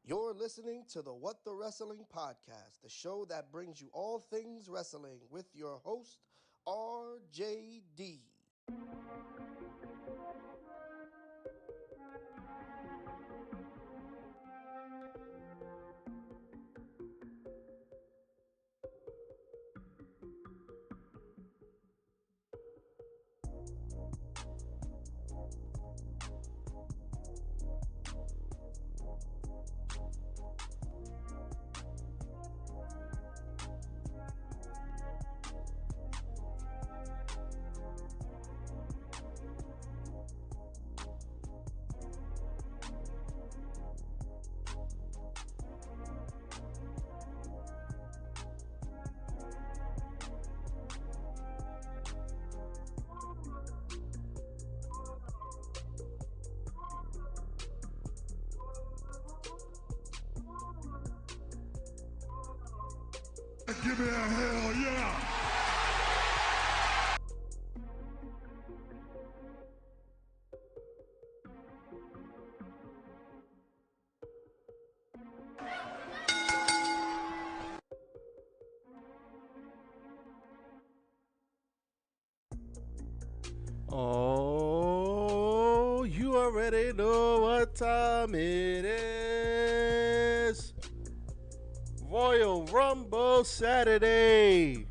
You're listening to the What the Wrestling Podcast, the show that brings you all things wrestling with your host, RJD. Give me a hell yeah! Oh, you already know what time it is. Royal Rumble Saturday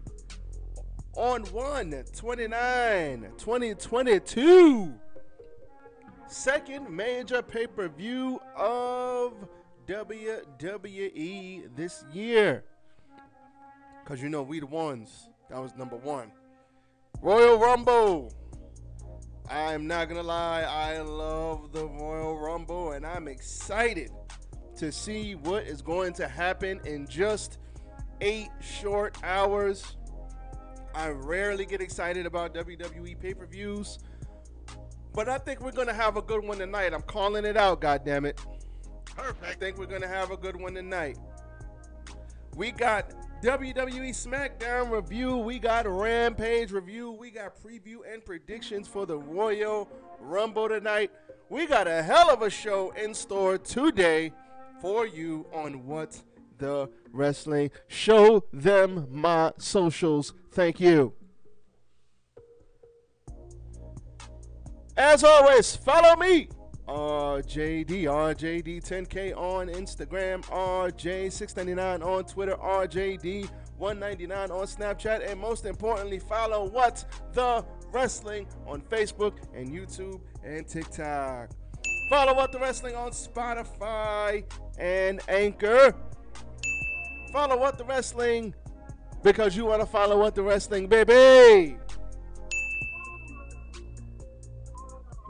on 1/29/2022. Second major pay-per-view of WWE this year. Because you know we the ones. That was number one. Royal Rumble. I'm not going to lie. I love the Royal Rumble and I'm excited to see what is going to happen in just 8 short hours. I rarely get excited about WWE pay-per-views, but I think we're going to have a good one tonight. I'm calling it out, goddammit. Perfect. I think we're going to have a good one tonight. We got WWE Smackdown review, we got Rampage review, we got preview and predictions for the Royal Rumble tonight. We got a hell of a show in store today for you on What the Wrestling. Show them my socials. Thank you. As always, follow me, RJD10K on Instagram, RJ699 on Twitter, RJD199 on Snapchat, and most importantly, follow What the Wrestling on Facebook and YouTube and TikTok. Follow What the Wrestling on Spodify and Anchor. Follow What the Wrestling because you want to follow What the Wrestling, baby.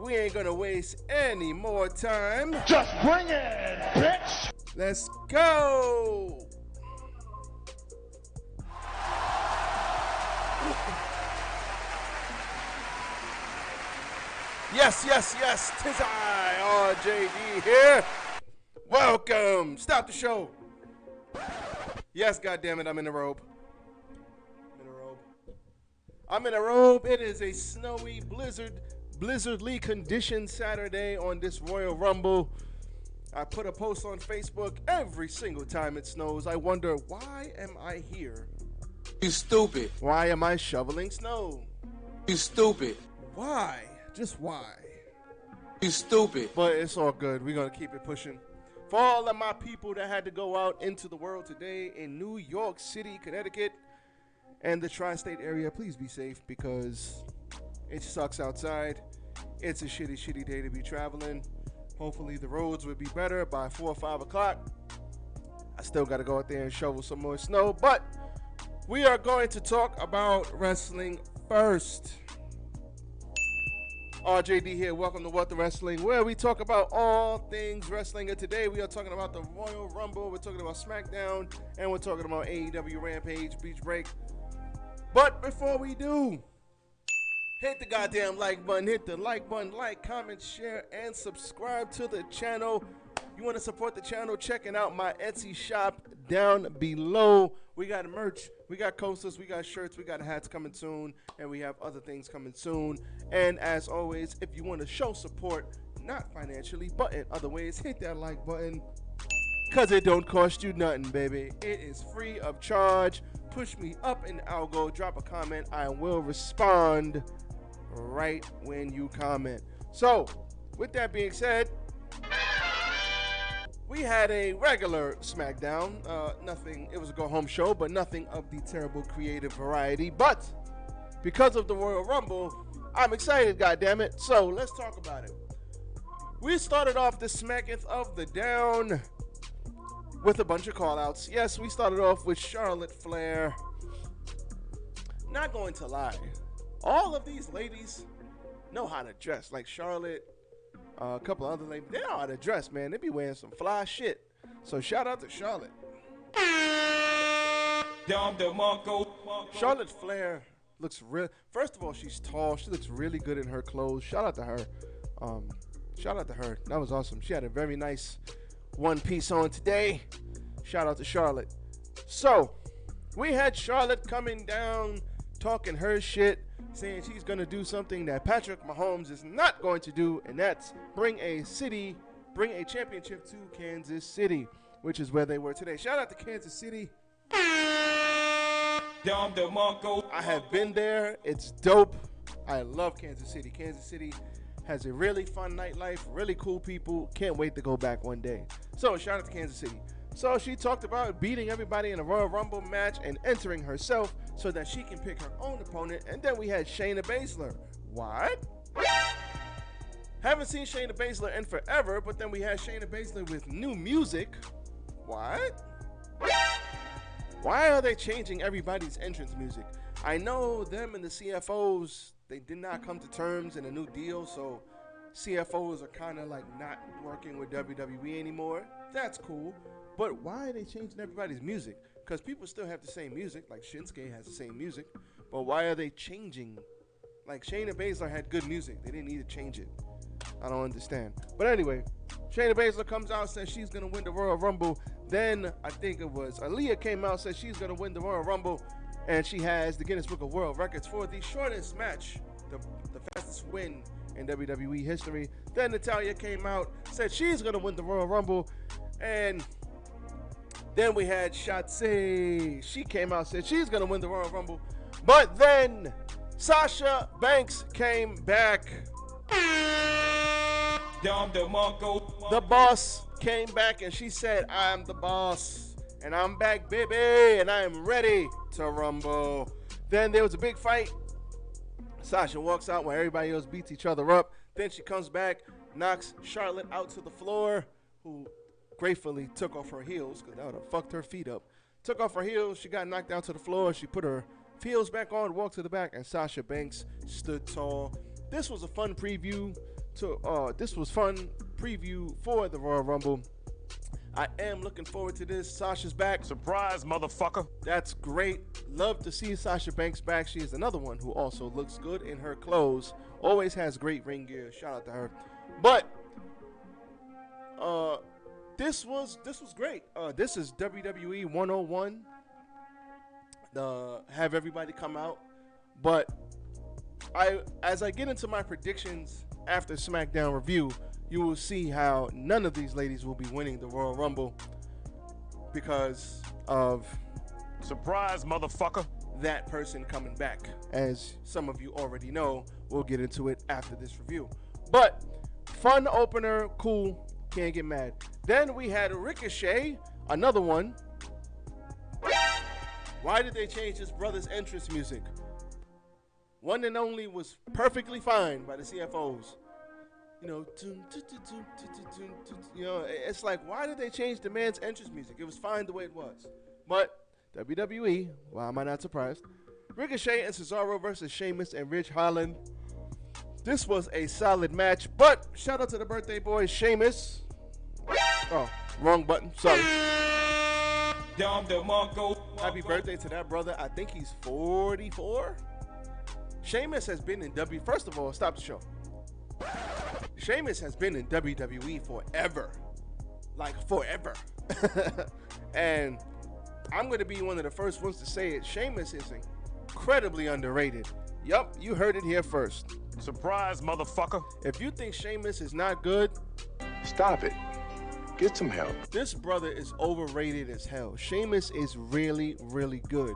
We ain't gonna waste any more time. Just bring it, bitch! Let's go! Yes, 'tis I, RJD here. Welcome. Stop the show. Yes, goddammit, I'm in a robe. I'm in a robe. It is a snowy, blizzardly conditioned Saturday on this Royal Rumble. I put a post on Facebook every single time it snows. I wonder, why am I here? You stupid. Why am I shoveling snow? You stupid. Why? Just why? You stupid. But it's all good. We're going to keep it pushing. For all of my people that had to go out into the world today in New York City, Connecticut, and the tri-state area, please be safe because it sucks outside. It's a shitty day to be traveling. Hopefully the roads will be better by 4 or 5 o'clock. I still got to go out there and shovel some more snow, but we are going to talk about wrestling first. RJD here. Welcome to What the Wrestling, where we talk about all things wrestling. And today we are talking about the Royal Rumble. We're talking about Smackdown, and we're talking about AEW Rampage, Beach Break. But before we do, hit the goddamn like button. Hit the like button. Like, comment, share, and subscribe to the channel. You want to support the channel? Checking out my Etsy shop down below. We got merch. We got coasters. We got shirts. We got hats coming soon. And we have other things coming soon. And as always, if you want to show support, not financially, but in other ways, hit that like button. Because it don't cost you nothing, baby. It is free of charge. Push me up in the algo. Drop a comment. I will respond right when you comment. So, with that being said, we had a regular Smackdown. Nothing, it was a go-home show, but nothing of the terrible creative variety. But because of the Royal Rumble, I'm excited, goddammit. So, let's talk about it. We started off the Smacketh of the Down with a bunch of call-outs. Yes, we started off with Charlotte Flair. Not going to lie, all of these ladies know how to dress. Like Charlotte, a couple other ladies, they know how to dress, man. They be wearing some fly shit. So shout out to Charlotte. Charlotte Flair looks real. First of all, she's tall. She looks really good in her clothes. Shout out to her. Shout out to her. That was awesome. She had a very nice one piece on today. Shout out to Charlotte. So, we had Charlotte coming down, talking her shit, saying she's going to do something that Patrick Mahomes is not going to do, and that's bring a championship to Kansas City, which is where they were today. Shout out to Kansas City. I have been there. It's dope. I love Kansas City. Kansas City has a really fun nightlife, really cool people. Can't wait to go back one day. So, shout out to Kansas City. So, she talked about beating everybody in a Royal Rumble match and entering herself so that she can pick her own opponent. And then we had Shayna Baszler. What? Haven't seen Shayna Baszler in forever, but then we had Shayna Baszler with new music. What? Why are they changing everybody's entrance music? I know them and the CFOs, they did not come to terms in a new deal, so CFOs are kind of like not working with WWE anymore. That's cool, but why are they changing everybody's music? Because people still have the same music, like Shinsuke has the same music, but why are they changing? Like Shayna Baszler had good music, they didn't need to change it. I don't understand. But anyway, Shayna Baszler comes out, says she's going to win the Royal Rumble. Then I think it was Aaliyah came out, said she's going to win the Royal Rumble. And she has the Guinness Book of World Records for the shortest match, the fastest win in WWE history. Then Natalya came out, said she's going to win the Royal Rumble. And then we had Shotzi. She came out, said she's going to win the Royal Rumble. But then Sasha Banks came back. The boss came back and she said, I'm the boss. And I'm back, baby, and I am ready to rumble. Then there was a big fight. Sasha walks out while everybody else beats each other up. Then she comes back, knocks Charlotte out to the floor, who gratefully took off her heels, because that would have fucked her feet up. Took off her heels, she got knocked down to the floor, she put her heels back on, walked to the back, and Sasha Banks stood tall. This was a fun preview for the Royal Rumble. I am looking forward to this. Sasha's back. Surprise, motherfucker. That's great. Love to see Sasha Banks back. She is another one who also looks good in her clothes. Always has great ring gear. Shout out to her. But this was great. This is WWE 101. Have everybody come out. But as I get into my predictions after SmackDown review, you will see how none of these ladies will be winning the Royal Rumble because of surprise, motherfucker, that person coming back. As some of you already know, we'll get into it after this review. But fun opener, cool, can't get mad. Then we had Ricochet, another one. Why did they change his brother's entrance music? One and Only was perfectly fine by the CFOs. It's like, why did they change the man's entrance music? It was fine the way it was. But WWE, why am I not surprised? Ricochet and Cesaro versus Sheamus and Ridge Holland. This was a solid match, but shout out to the birthday boy, Sheamus. Oh, wrong button, sorry. Happy birthday to that brother. I think he's 44. Sheamus has been in First of all, stop the show. Sheamus has been in WWE forever. Like, forever. And I'm going to be one of the first ones to say it. Sheamus is incredibly underrated. Yup, you heard it here first. Surprise, motherfucker. If you think Sheamus is not good, stop it. Get some help. This brother is overrated as hell. Sheamus is really, really good.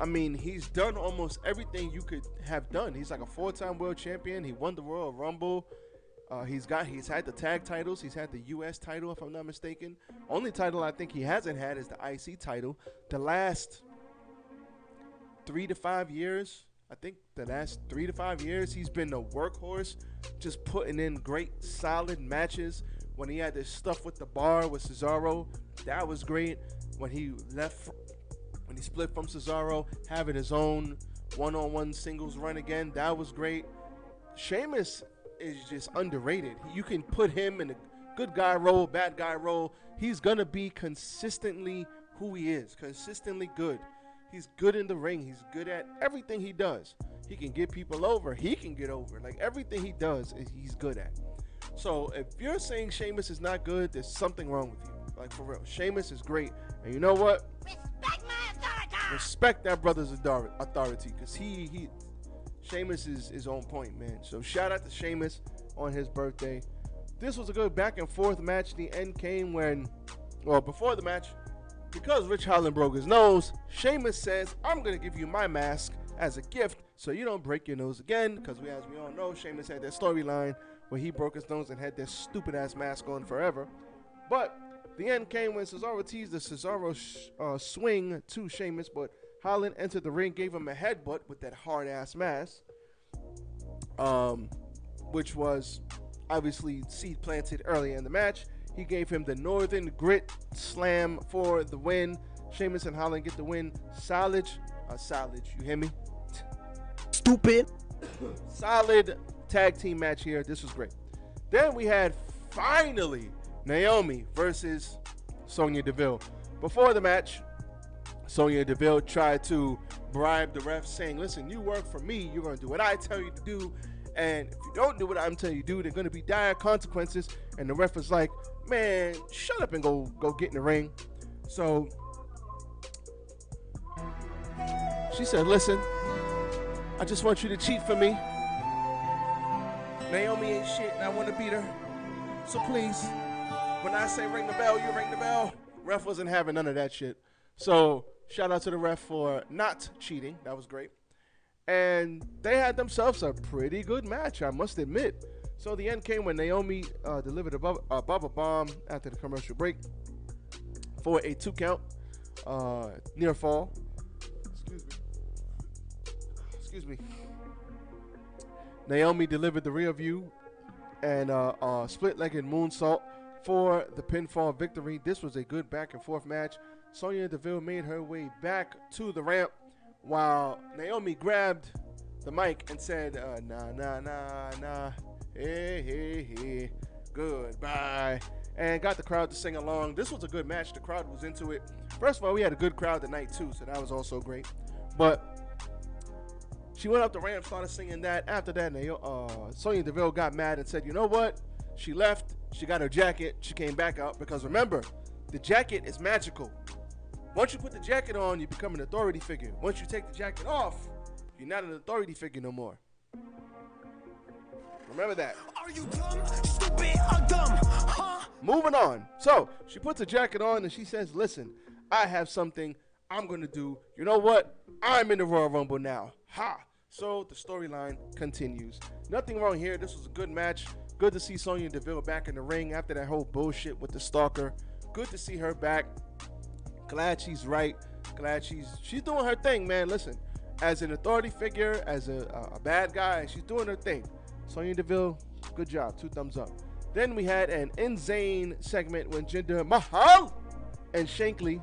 I mean, he's done almost everything you could have done. He's like a 4-time world champion. He won the Royal Rumble. He's had the tag titles. He's had the U.S. title, if I'm not mistaken. Only title I think he hasn't had is the IC title. The last 3 to 5 years, he's been a workhorse, just putting in great, solid matches. When he had this stuff with the bar with Cesaro, that was great. When he split from Cesaro, having his own one-on-one singles run again, that was great. Sheamus is just underrated. You can put him in a good guy role, bad guy role. He's gonna be consistently who he is, consistently good. He's good in the ring. He's good at everything he does. He can get people over. He can get over. Like, everything he does, he's good at. So if you're saying Sheamus is not good, there's something wrong with you. Like, for real. Sheamus is great. And you know what? Respect my authority! Respect that brother's authority, because Sheamus is on point, man. So shout out to Sheamus on his birthday. This was a good back and forth match. The end came before the match, because Rich Holland broke his nose, Sheamus says, I'm going to give you my mask as a gift so you don't break your nose again, because as we all know, Sheamus had that storyline where he broke his nose and had that stupid ass mask on forever. But the end came when Cesaro teased the Cesaro swing to Sheamus, but Holland entered the ring, gave him a headbutt with that hard ass mask, which was obviously seed planted early in the match. He gave him the Northern Grit Slam for the win. Sheamus and Holland get the win. Solid, you hear me? Stupid. Solid tag team match here. This was great. Then we had finally Naomi versus Sonya Deville. Before the match, Sonya Deville tried to bribe the ref, saying, listen, you work for me. You're going to do what I tell you to do. And if you don't do what I'm telling you to do, there are going to be dire consequences. And the ref was like, man, shut up and go get in the ring. So she said, listen, I just want you to cheat for me. Naomi ain't shit and I want to beat her. So please, when I say ring the bell, you ring the bell. Ref wasn't having none of that shit. So shout out to the ref for not cheating. That was great. And they had themselves a pretty good match, I must admit. So the end came when Naomi delivered a Bubba Bomb after the commercial break for a 2 count, near fall. Excuse me. Naomi delivered the rear view and split-legged moonsault for the pinfall victory. This was a good back and forth match. Sonya Deville made her way back to the ramp while Naomi grabbed the mic and said, nah, hey, goodbye, and got the crowd to sing along. This was a good match. The crowd was into it. First of all, we had a good crowd tonight too, so that was also great. But she went up the ramp, started singing that. After that, Sonya Deville got mad and said, you know what? She left. She got her jacket. She came back out because remember, the jacket is magical. Once you put the jacket on, you become an authority figure. Once you take the jacket off, you're not an authority figure no more. Remember that. Are you dumb, stupid, or dumb? Huh? Moving on. So she puts a jacket on and she says, listen, I have something I'm going to do. You know what? I'm in the Royal Rumble now. Ha! So the storyline continues. Nothing wrong here. This was a good match. Good to see Sonya Deville back in the ring after that whole bullshit with the stalker. Good to see her back. Glad she's right. Glad she's doing her thing, man. Listen, as an authority figure, as a bad guy, she's doing her thing. Sonya Deville, good job. 2 thumbs up. Then we had an insane segment when Jinder Mahal and Shankly.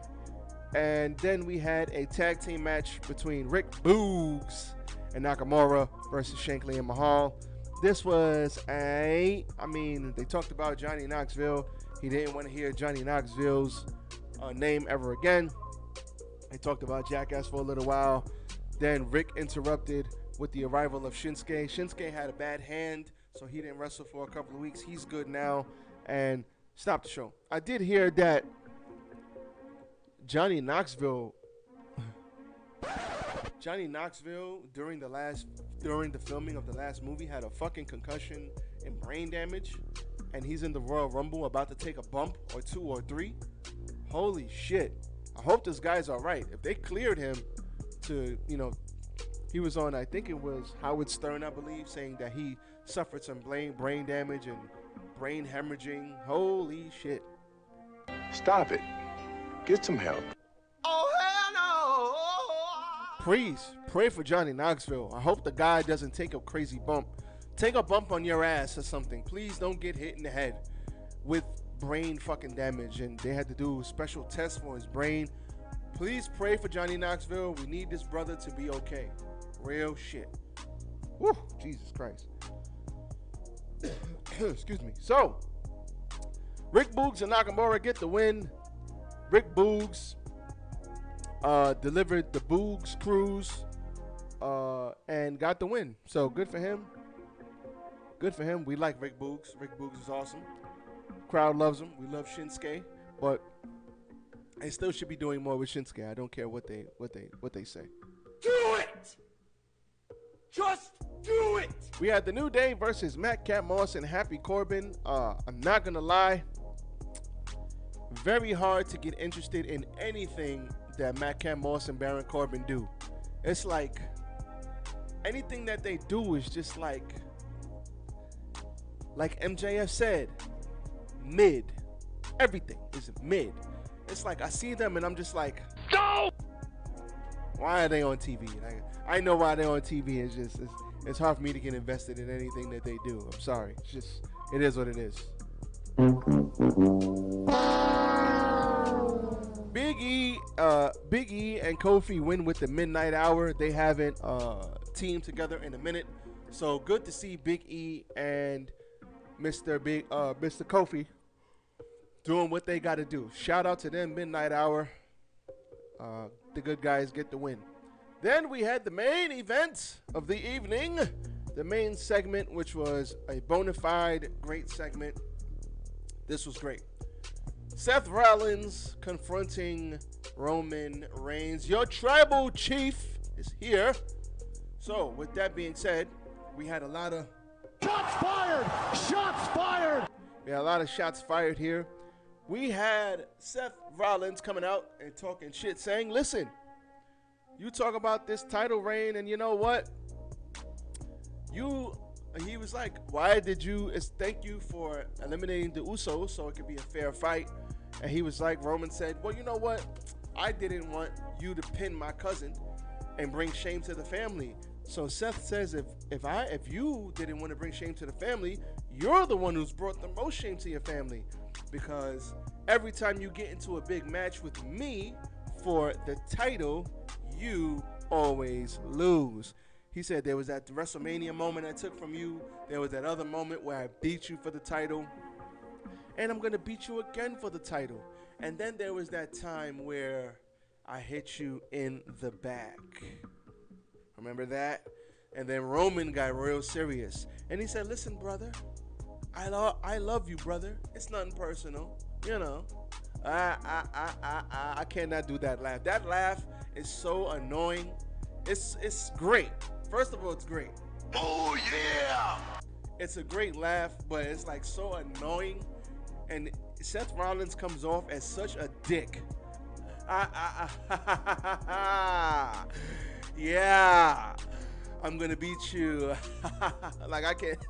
And then we had a tag team match between Rick Boogs and Nakamura versus Shankly and Mahal. This was they talked about Johnny Knoxville. He didn't want to hear Johnny Knoxville's name ever again. They talked about Jackass for a little while. Then Rick interrupted with the arrival of Shinsuke. Shinsuke had a bad hand, so he didn't wrestle for a couple of weeks. He's good now, and stopped the show. I did hear that Johnny Knoxville during the last during the filming of the last movie had a fucking concussion and brain damage, and he's in the Royal Rumble about to take a bump or 2 or 3. Holy shit. I hope this guy's all right. If they cleared him to, he was on, I think it was Howard Stern, I believe, saying that he suffered some brain damage and brain hemorrhaging. Holy shit. Stop it. Get some help. Oh, hell no! Please pray for Johnny Knoxville. I hope the guy doesn't take a crazy bump. Take a bump on your ass or something. Please don't get hit in the head with brain fucking damage. And they had to do special tests for his brain. Please pray for Johnny Knoxville. We need this brother to be okay. Real shit. Woo, Jesus Christ. Excuse me. So, Rick Boogs and Nakamura get the win. Rick Boogs delivered the Boogs Cruise and got the win. So good for him. Good for him. We like Rick Boogs. Rick Boogs is awesome. Crowd loves him. We love Shinsuke, but they still should be doing more with Shinsuke. I don't care what they say. Do it! Just do it! We had the New Day versus Madcap Moss and Happy Corbin. I'm not gonna lie. Very hard to get interested in anything that Madcap Moss and Baron Corbin do. It's like anything that they do is just like MJF said, mid. Everything is mid. It's like I see them and I'm just like, no! Why are they on TV? I know why they're on TV. It's hard for me to get invested in anything that they do. I'm sorry. It is what it is. Big E and Kofi win with the Midnight Hour. They haven't teamed together in a minute, so good to see Big E and Mr. Kofi doing what they got to do. Shout out to them, Midnight Hour. The good guys get the win. Then we had the main event of the evening, the main segment, which was a bona fide great segment. This was great. Seth Rollins confronting Roman Reigns. Your tribal chief is here. So, with that being said, we had a lot of Shots fired! Shots fired! We had a lot of shots fired here. We had Seth Rollins coming out and talking shit, saying, listen, you talk about this title reign, and you know what? He was like, why did you, thank you for eliminating the Usos so it could be a fair fight. And he was like, Roman said, well, you know what? I didn't want you to pin my cousin and bring shame to the family. So Seth says, if you didn't want to bring shame to the family, you're the one who's brought the most shame to your family. Because every time you get into a big match with me for the title, you always lose. He said there was that WrestleMania moment I took from you. There was that other moment where I beat you for the title. And I'm going to beat you again for the title. And then there was that time where I hit you in the back. Remember that? And then Roman got real serious. And he said, listen, brother, I love you, brother. It's nothing personal. You know. I cannot do that laugh. That laugh is so annoying. It's great. First of all, it's great. Oh, yeah! It's a great laugh, but it's like so annoying. And Seth Rollins comes off as such a dick. Yeah, I'm gonna beat you. Like I can't.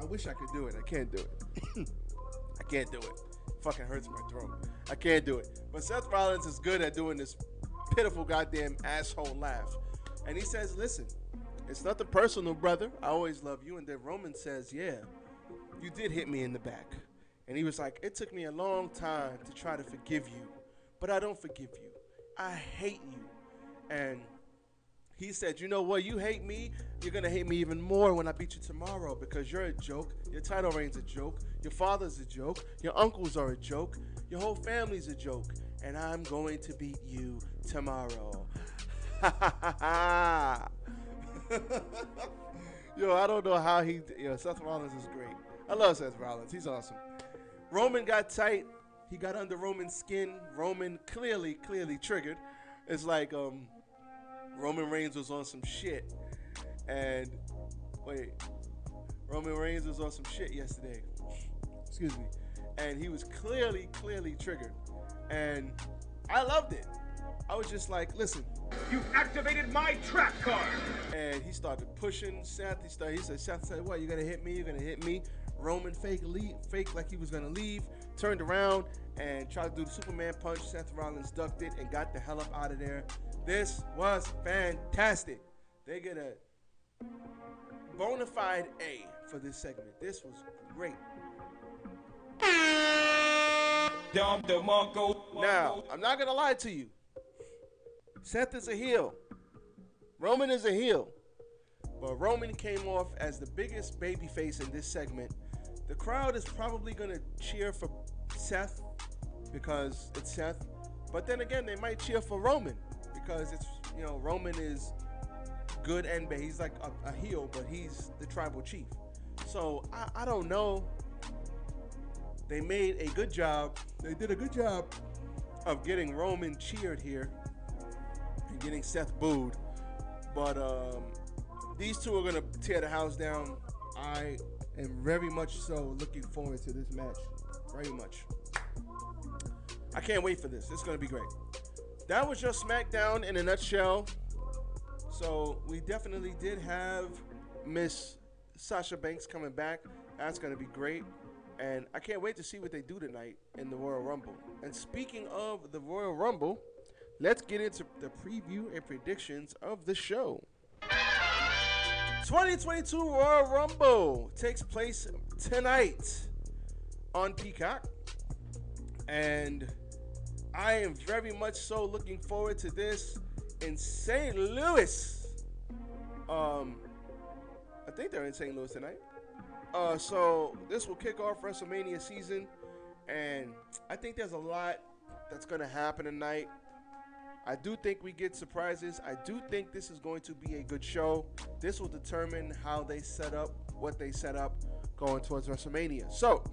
I wish I could do it. I can't do it. I can't do it. Fucking hurts my throat. I can't do it. But Seth Rollins is good at doing this pitiful goddamn asshole laugh. And he says, listen, it's nothing personal, brother. I always love you. And then Roman says, yeah, you did hit me in the back. And he was like, it took me a long time to try to forgive you, but I don't forgive you. I hate you. And he said, you know what? You hate me. You're going to hate me even more when I beat you tomorrow because you're a joke. Your title reign's a joke. Your father's a joke. Your uncles are a joke. Your whole family's a joke. And I'm going to beat you tomorrow. Yo, I don't know how Seth Rollins is great. I love Seth Rollins. He's awesome. Roman got tight. He got under Roman's skin. Roman clearly triggered. It's like Roman Reigns was on some shit. And wait, Roman Reigns was on some shit yesterday. Excuse me. And he was clearly triggered. And I loved it. I was just like, listen. You've activated my trap card. And he started pushing Seth. He said, Seth said, what, you're going to hit me? You're going to hit me? Roman fake like he was going to leave. Turned around and tried to do the Superman punch. Seth Rollins ducked it and got the hell up out of there. This was fantastic. They get a bona fide A for this segment. This was great. Now, I'm not going to lie to you. Seth is a heel. Roman is a heel. But Roman came off as the biggest babyface in this segment. The crowd is probably going to cheer for Seth because it's Seth. But then again, they might cheer for Roman because it's, you know, Roman is good and bad. He's like a heel, but he's the tribal chief. So I don't know. They made a good job. They did a good job of getting Roman cheered here and getting Seth booed. But these two are going to tear the house down. I am very much so looking forward to this match. Very much. I can't wait for this. It's going to be great. That was just SmackDown in a nutshell. So we definitely did have Miss Sasha Banks coming back. That's going to be great. And I can't wait to see what they do tonight in the Royal Rumble. And speaking of the Royal Rumble, let's get into the preview and predictions of the show. 2022 Royal Rumble takes place tonight on Peacock. And I am very much so looking forward to this in St. Louis. I think they're in St. Louis tonight. So this will kick off WrestleMania season, and I think there's a lot that's going to happen tonight. I do think we get surprises. I do think this is going to be a good show. This will determine how they set up, what they set up going towards WrestleMania. So,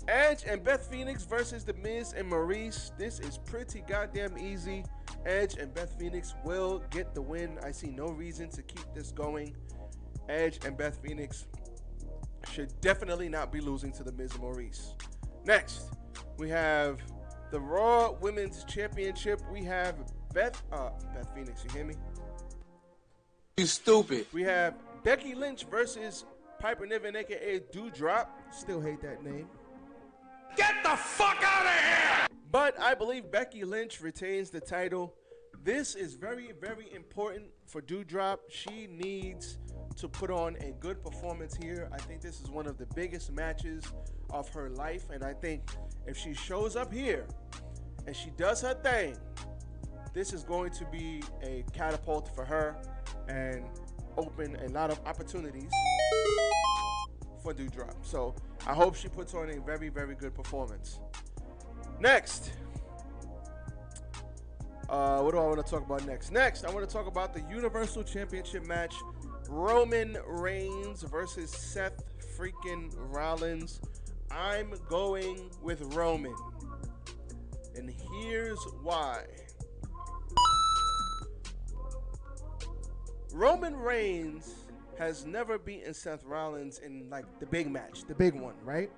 Edge and Beth Phoenix versus The Miz and Maurice. This is pretty goddamn easy. Edge and Beth Phoenix will get the win. I see no reason to keep this going. Edge and Beth Phoenix should definitely not be losing to The Miz and Maurice. Next, we have the Raw Women's Championship. We have Beth Phoenix, you hear me? You stupid. We have Becky Lynch versus Piper Niven, aka Doudrop. Still hate that name. Get the fuck out of here! But I believe Becky Lynch retains the title. This is very, very important for Doudrop. She needs to put on a good performance here. I think this is one of the biggest matches of her life, and I think if she shows up here and she does her thing, this is going to be a catapult for her and open a lot of opportunities for Doudrop. So I hope she puts on a very, very good performance. Next, what do I want to talk about next? Next, I want to talk about the Universal Championship match. Roman Reigns versus Seth freaking Rollins. I'm going with Roman. And here's why. Roman Reigns has never beaten Seth Rollins in like the big match, the big one, right?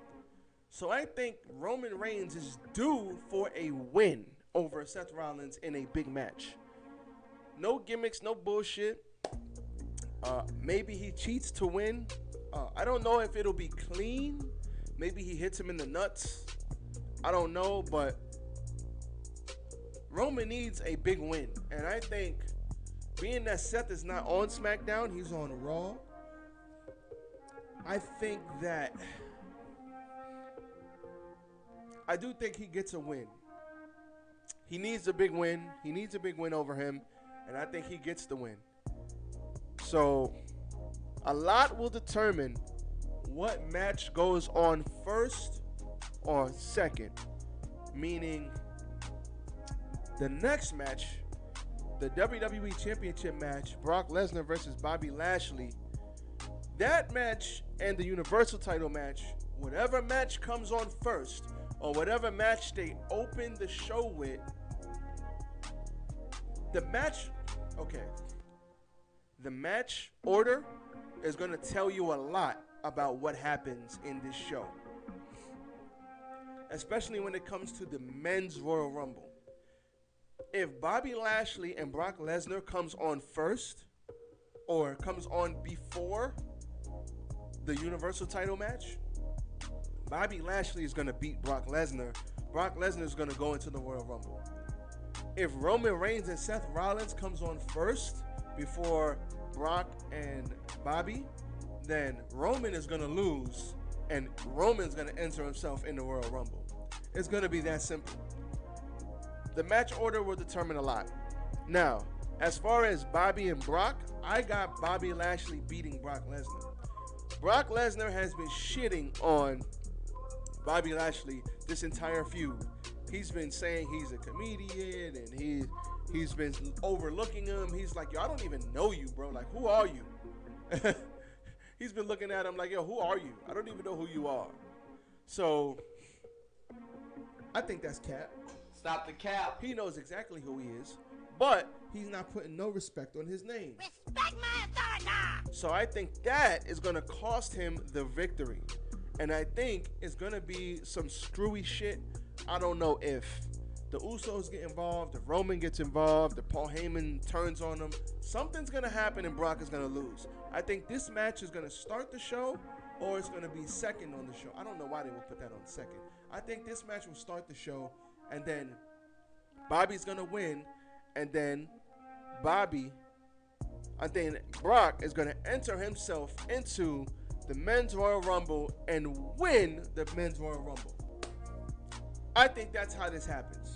So I think Roman Reigns is due for a win over Seth Rollins in a big match. No gimmicks, no bullshit. Maybe he cheats to win. I don't know if it'll be clean. Maybe he hits him in the nuts. I don't know, but Roman needs a big win. And I think being that Seth is not on SmackDown, he's on Raw. I think that I do think he gets a win. He needs a big win. He needs a big win over him. And I think he gets the win. So, a lot will determine what match goes on first or second. Meaning, the next match, the WWE Championship match, Brock Lesnar versus Bobby Lashley, that match and the Universal title match, whatever match comes on first, or whatever match they open the show with, the match, okay. the match order is going to tell you a lot about what happens in this show. Especially when it comes to the men's Royal Rumble. If Bobby Lashley and Brock Lesnar comes on first, or comes on before the Universal title match, Bobby Lashley is going to beat Brock Lesnar. Brock Lesnar is going to go into the Royal Rumble. If Roman Reigns and Seth Rollins comes on first before Brock and Bobby, then Roman is going to lose and Roman's going to enter himself in the Royal Rumble. It's going to be that simple. The match order will determine a lot. Now, as far as Bobby and Brock, I got Bobby Lashley beating Brock Lesnar. Brock Lesnar has been shitting on Bobby Lashley this entire feud. He's been saying he's a comedian and he's been overlooking him. He's like, yo, I don't even know you, bro. Like, who are you? He's been looking at him like, yo, who are you? I don't even know who you are. So, I think that's cap. Stop the cap. He knows exactly who he is, but he's not putting no respect on his name. Respect my authority! So I think that is going to cost him the victory. And I think it's going to be some screwy shit. I don't know if the Usos get involved, if Roman gets involved, if Paul Heyman turns on him. Something's going to happen and Brock is going to lose. I think this match is going to start the show or it's going to be second on the show. I don't know why they would put that on second. I think this match will start the show and then Bobby's going to win and then Brock is going to enter himself into the Men's Royal Rumble and win the Men's Royal Rumble. I think that's how this happens.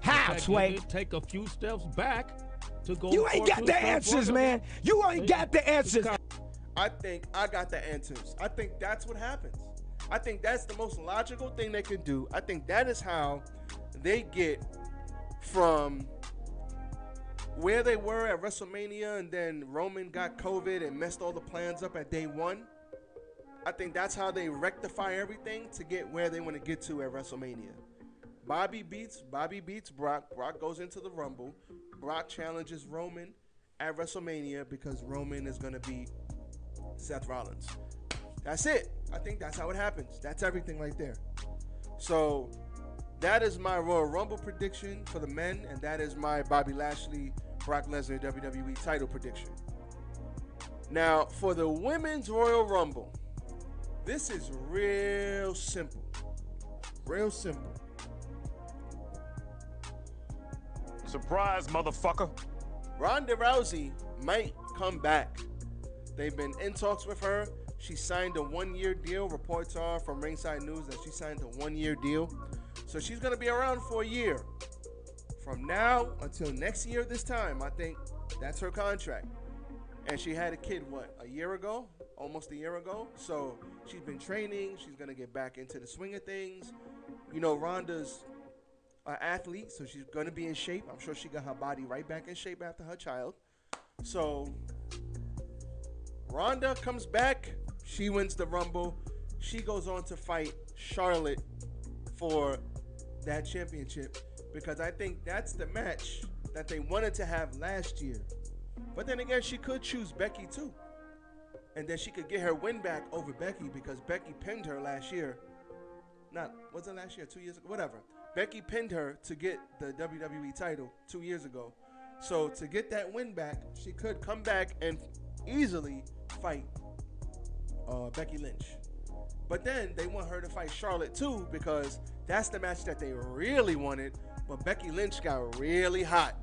How, Sway? Take a few steps back to go. You ain't got the answers, man. You ain't got the answers. I think I got the answers. I think that's what happens. I think that's the most logical thing they can do. I think that is how they get from where they were at WrestleMania and then Roman got COVID and messed all the plans up at day one. I think that's how they rectify everything to get where they want to get to at WrestleMania. Bobby beats Brock. Brock goes into the Rumble. Brock challenges Roman at WrestleMania because Roman is going to beat Seth Rollins. That's it. I think that's how it happens. That's everything right there. So that is my Royal Rumble prediction for the men, and that is my Bobby Lashley, Brock Lesnar WWE title prediction. Now, for the women's Royal Rumble, this is real simple. Real simple. Surprise, motherfucker. Ronda Rousey might come back. They've been in talks with her. She signed a 1-year deal. Reports are from Ringside News that she signed a 1-year deal. So she's going to be around for a year. From now until next year this time, I think that's her contract. And she had a kid, a year ago? Almost a year ago. So she's been training. She's going to get back into the swing of things. You know, Ronda's an athlete, so she's going to be in shape. I'm sure she got her body right back in shape after her child. So Ronda comes back. She wins the Rumble. She goes on to fight Charlotte for that championship because I think that's the match that they wanted to have last year. But then again, she could choose Becky too. And then she could get her win back over Becky because Becky pinned her last year. Was it last year? 2 years ago? Whatever. Becky pinned her to get the WWE title 2 years ago. So to get that win back, she could come back and easily fight Becky Lynch. But then they want her to fight Charlotte too because that's the match that they really wanted. But Becky Lynch got really hot.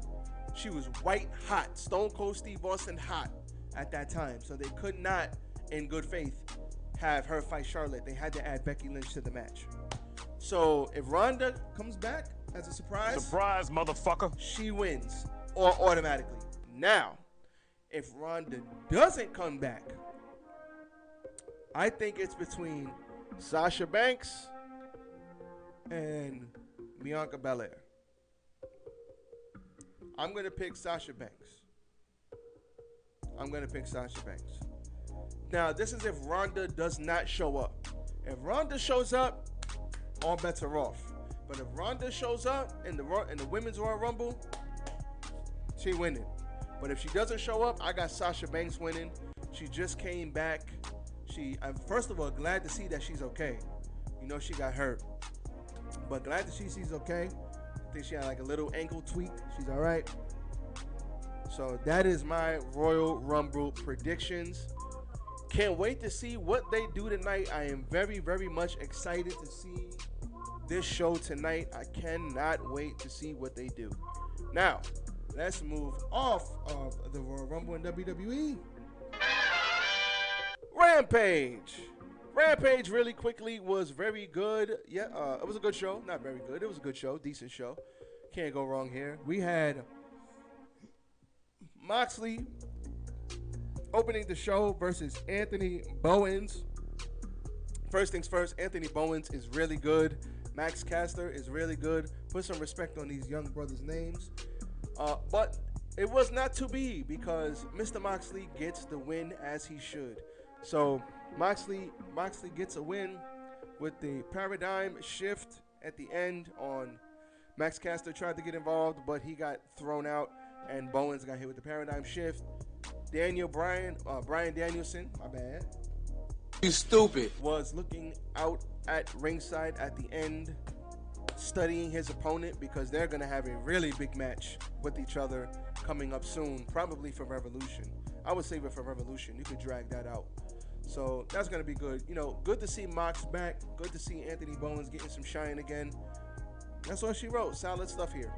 She was white hot. Stone Cold Steve Austin hot at that time. So they could not, in good faith, have her fight Charlotte. They had to add Becky Lynch to the match. So if Ronda comes back as a surprise, motherfucker, she wins or automatically. Now, if Ronda doesn't come back, I think it's between Sasha Banks and Bianca Belair. I'm going to pick Sasha Banks. Now, this is if Ronda does not show up. If Ronda shows up, all bets are off. But if Ronda shows up in the Women's Royal Rumble, she winning. But if she doesn't show up, I got Sasha Banks winning. She just came back. I'm first of all glad to see that she's okay. You know, she got hurt, but glad to see she's okay. I think she had like a little ankle tweak. She's all right. So that is my Royal Rumble predictions. Can't wait to see what they do tonight. I am very, very much excited to see this show tonight. I cannot wait to see what they do. Now, let's move off of the Royal Rumble in WWE. Rampage really quickly was very good. Yeah, it was a good show. Not very good. It was a good show. Decent show. Can't go wrong here. We had Moxley opening the show versus Anthony Bowens. First things first, Anthony Bowens is really good. Max Caster is really good. Put some respect on these young brothers' names. But it was not to be because Mr. Moxley gets the win as he should. So Moxley gets a win with the paradigm shift at the end on Max Caster tried to get involved, but he got thrown out, and Bowens got hit with the paradigm shift. Brian Danielson, my bad. You stupid. Was looking out at ringside at the end, studying his opponent because they're going to have a really big match with each other coming up soon, probably for Revolution. I would save it for Revolution. You could drag that out. So that's going to be good. You know, good to see Mox back. Good to see Anthony Bowens getting some shine again. That's all she wrote. Solid stuff here.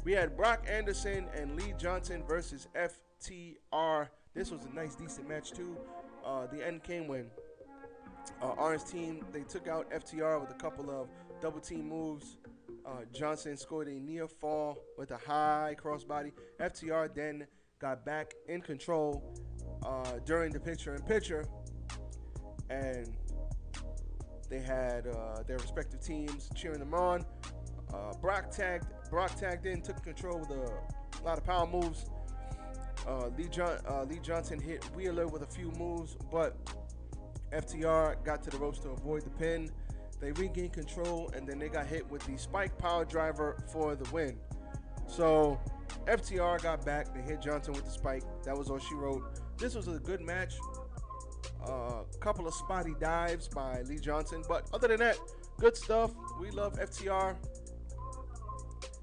We had Brock Anderson and Lee Johnson versus FTR. This was a nice, decent match, too. The end came when Orange team, they took out FTR with a couple of double team moves. Johnson scored a near fall with a high crossbody. FTR then got back in control during the picture-in-picture, and they had their respective teams cheering them on. Brock tagged in, took control with a lot of power moves. Lee Johnson hit Wheeler with a few moves, but FTR got to the ropes to avoid the pin. They regained control, and then they got hit with the spike power driver for the win. So FTR got back. They hit Johnson with the spike. That was all she wrote. This was a good match. A couple of spotty dives by Lee Johnson, but other than that, good stuff. We love FTR.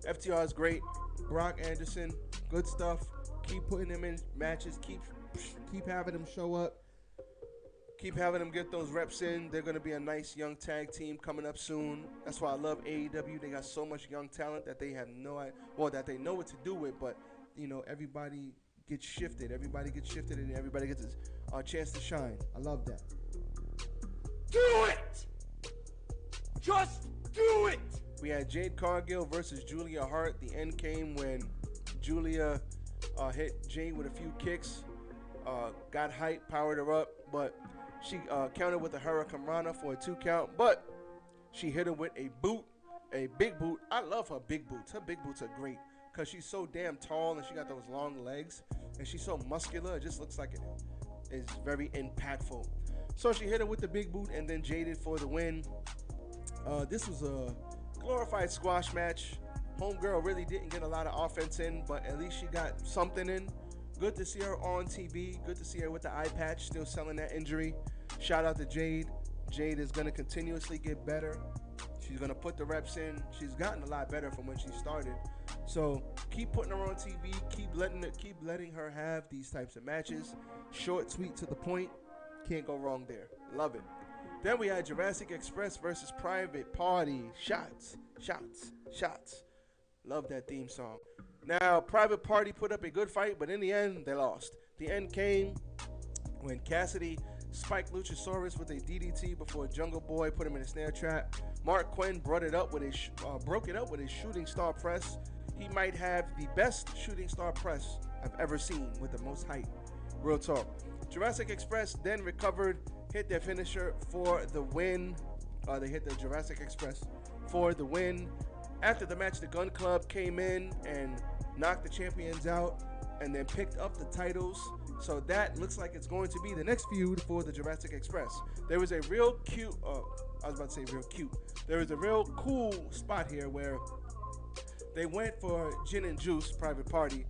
FTR is great. Brock Anderson, good stuff. Keep putting them in matches. Keep having them show up. Keep having them get those reps in. They're going to be a nice young tag team coming up soon. That's why I love AEW. They got so much young talent that they have no idea, well, that they know what to do with, but, you know, everybody gets shifted. Everybody gets shifted, and everybody gets a chance to shine. I love that. Do it! Just do it! We had Jade Cargill versus Julia Hart. The end came when Julia hit Jade with a few kicks, got hype, powered her up, but she countered with a Hurricane Rana for a 2 count, but she hit her with a boot, a big boot. I love her big boots. Her big boots are great because she's so damn tall and she got those long legs and she's so muscular. It just looks like it is very impactful. So she hit her with the big boot and then Jaded for the win. This was a glorified squash match. Homegirl really didn't get a lot of offense in, but at least she got something in. Good to see her on TV. Good to see her with the eye patch, still selling that injury. Shout out to Jade. Jade is going to continuously get better. She's going to put the reps in. She's gotten a lot better from when she started. So keep putting her on TV. Keep letting her have these types of matches. Short, sweet, to the point. Can't go wrong there. Love it. Then we had Jurassic Express versus Private Party. Shots, shots, shots. Love that theme song. Now, Private Party put up a good fight, but in the end, they lost. The end came when Cassidy spiked Luchasaurus with a DDT before Jungle Boy put him in a snare trap. Mark Quinn broke it up with a shooting star press. He might have the best shooting star press I've ever seen with the most height. Real talk. Jurassic Express then recovered, hit their finisher for the win. They hit the Jurassic Express for the win. After the match, the Gun Club came in and knocked the champions out and then picked up the titles. So that looks like it's going to be the next feud for the Jurassic Express. There was a real cute, there was a real cool spot here where they went for Gin and Juice, Private Party,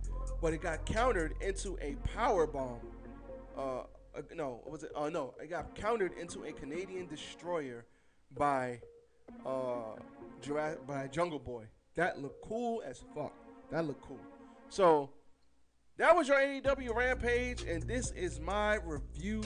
but it got countered into a power bomb. No, what was it? No, it got countered into a Canadian destroyer by Jungle Boy. That looked cool as fuck. That looked cool. So that was your AEW Rampage, and this is my review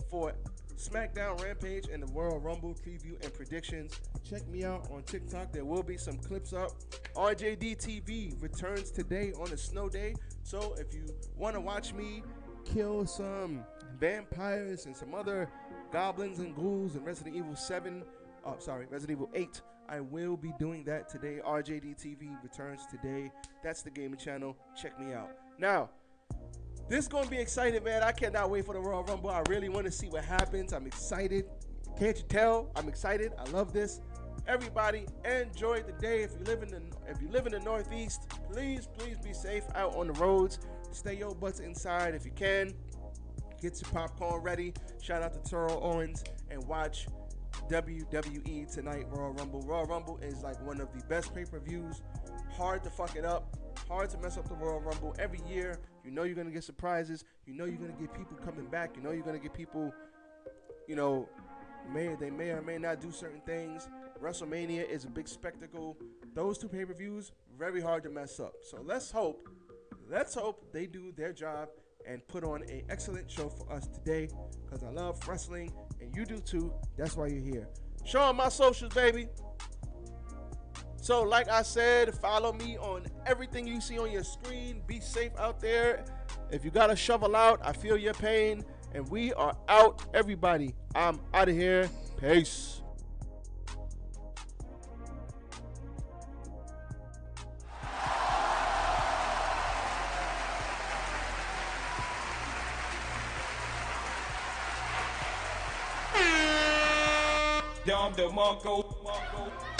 for Smackdown, Rampage, and the Royal Rumble preview and predictions. Check me out on TikTok. There will be some clips up. RJDTV returns today on a snow day. So if you want to watch me kill some vampires and some other goblins and ghouls in Resident Evil 8, I will be doing that today. RJDTV returns today. That's the gaming channel. Check me out. Now, this is going to be exciting, man. I cannot wait for the Royal Rumble. I really want to see what happens. I'm excited. Can't you tell? I'm excited. I love this. Everybody, enjoy the day. If you live in the Northeast, please be safe out on the roads. Stay your butts inside if you can. Get your popcorn ready. Shout out to Terrell Owens and watch WWE tonight, Royal Rumble. Royal Rumble is like one of the best pay-per-views. Hard to fuck it up. Hard to mess up the Royal Rumble. Every year, you know you're going to get surprises. You know you're going to get people coming back. You know you're going to get people, they may or may not do certain things. WrestleMania is a big spectacle. Those two pay-per-views, very hard to mess up. So let's hope they do their job and put on an excellent show for us today, because I love wrestling and you do too. That's why you're here. Show on my socials, baby. So like I said, follow me on everything you see on your screen. Be safe out there. If you got to shovel out, I feel your pain. And we are out, everybody. I'm out of here. Peace. Dom the Monko.